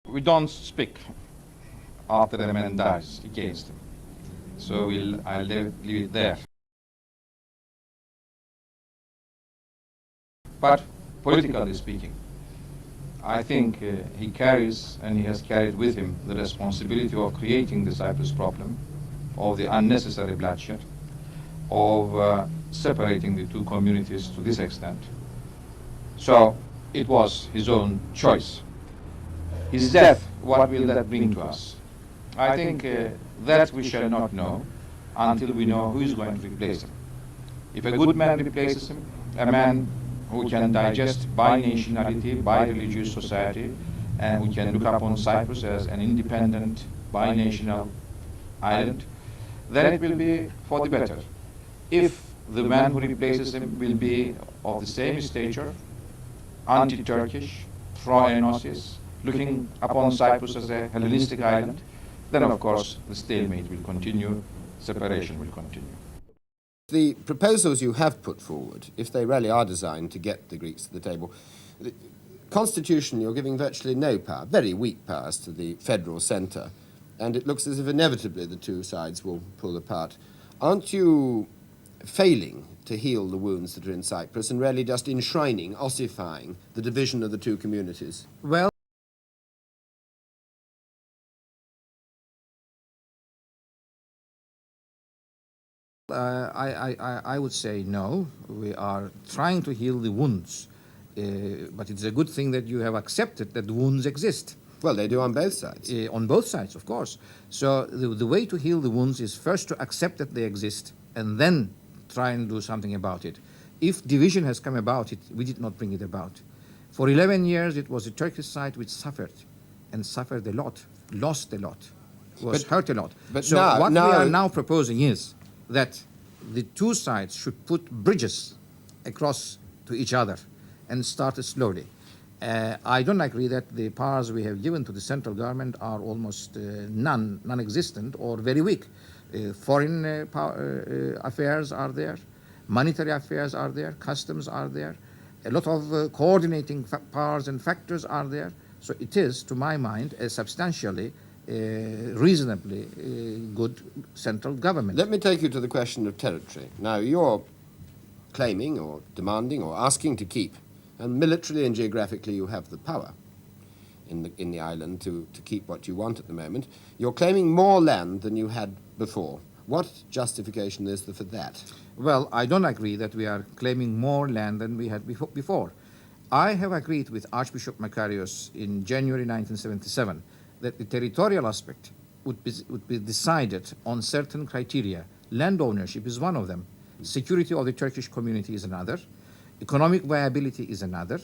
We don't speak after the man dies against him. So I'll leave it there. But politically speaking, I think he carries and he has carried with him the responsibility of creating the Cyprus problem, of the unnecessary bloodshed, of separating the two communities to this extent. So it was his own choice. His death, what will that bring to us? I think that we shall not know until we know who is going to replace him. If a good man replaces him, a man who can digest by nationality, by religious society, and who can look upon Cyprus as an independent, bi-national island, then it will be for the better. If the man who replaces him will be of the same stature, anti-Turkish, pro-Enosis, looking upon Cyprus as a Hellenistic island, then of course the stalemate will continue, separation will continue. The proposals you have put forward, if they really are designed to get the Greeks to the table, constitutionally you're giving virtually no power, very weak powers to the federal centre, and it looks as if inevitably the two sides will pull apart. Aren't you failing to heal the wounds that are in Cyprus and really just enshrining, ossifying the division of the two communities? Well, I would say no. We are trying to heal the wounds, but it's a good thing that you have accepted that the wounds exist. Well, they do on both sides. On both sides, of course. So the way to heal the wounds is first to accept that they exist and then try and do something about it. If division has come about, we did not bring it about. For 11 years, it was the Turkish side which suffered, and suffered a lot, lost a lot, was hurt a lot. But so what we are now proposing is that the two sides should put bridges across to each other and start slowly. I don't agree that the powers we have given to the central government are almost non-existent or very weak. Foreign affairs are there, monetary affairs are there, customs are there, a lot of coordinating powers and factors are there. So it is, to my mind, a substantially reasonably good central government. Let me take you to the question of territory. Now, you're claiming or demanding or asking to keep, and militarily and geographically you have the power in the island to keep what you want at the moment. You're claiming more land than you had before. What justification is there for that? Well, I don't agree that we are claiming more land than we had before. I have agreed with Archbishop Makarios in January 1977 that the territorial aspect would be decided on certain criteria. Land ownership is one of them. Security of the Turkish community is another. Economic viability is another,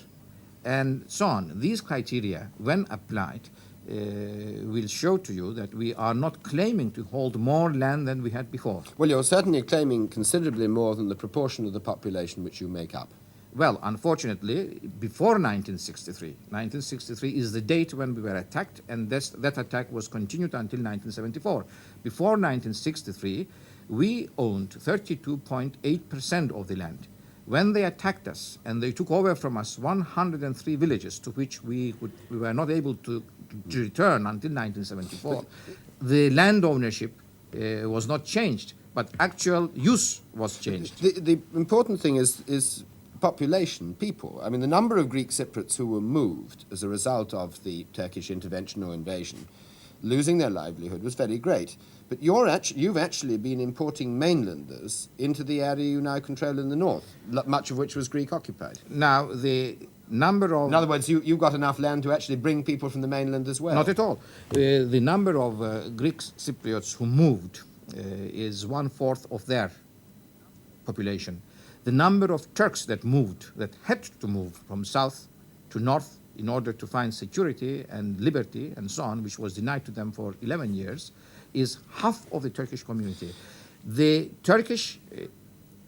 and so on. These criteria, when applied, will show to you that we are not claiming to hold more land than we had before. Well, you're certainly claiming considerably more than the proportion of the population which you make up. Well, unfortunately, before 1963. 1963 is the date when we were attacked, and that attack was continued until 1974. Before 1963, we owned 32.8% of the land. When they attacked us and they took over from us 103 villages to which we were not able to return until 1974, the land ownership was not changed, but actual use was changed. The important thing is population, people. I mean, the number of Greek Cypriots who were moved as a result of the Turkish intervention or invasion, losing their livelihood, was very great. But you've actually been importing mainlanders into the area you now control in the north, much of which was Greek-occupied. Now, the number of... In other words, you've got enough land to actually bring people from the mainland as well. Not at all. The number of Greek Cypriots who moved is 1/4 of their population. The number of Turks that moved, that had to move from south to north in order to find security and liberty and so on, which was denied to them for 11 years, is half of the Turkish community. The Turkish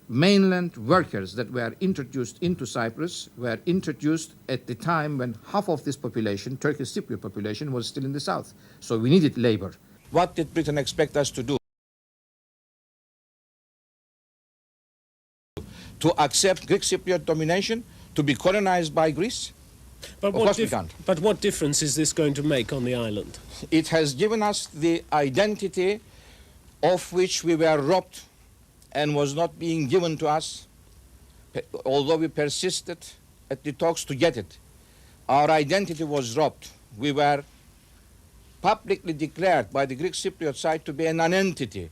mainland workers that were introduced into Cyprus were introduced at the time when half of this population, Turkish Cypriot population, was still in the south. So we needed labor. What did Britain expect us to do? To accept Greek Cypriot domination, to be colonized by Greece? But Of course we can't. But what difference is this going to make on the island? It has given us the identity of which we were robbed and was not being given to us, although we persisted at the talks to get it. Our identity was robbed. We were publicly declared by the Greek Cypriot side to be a non-entity.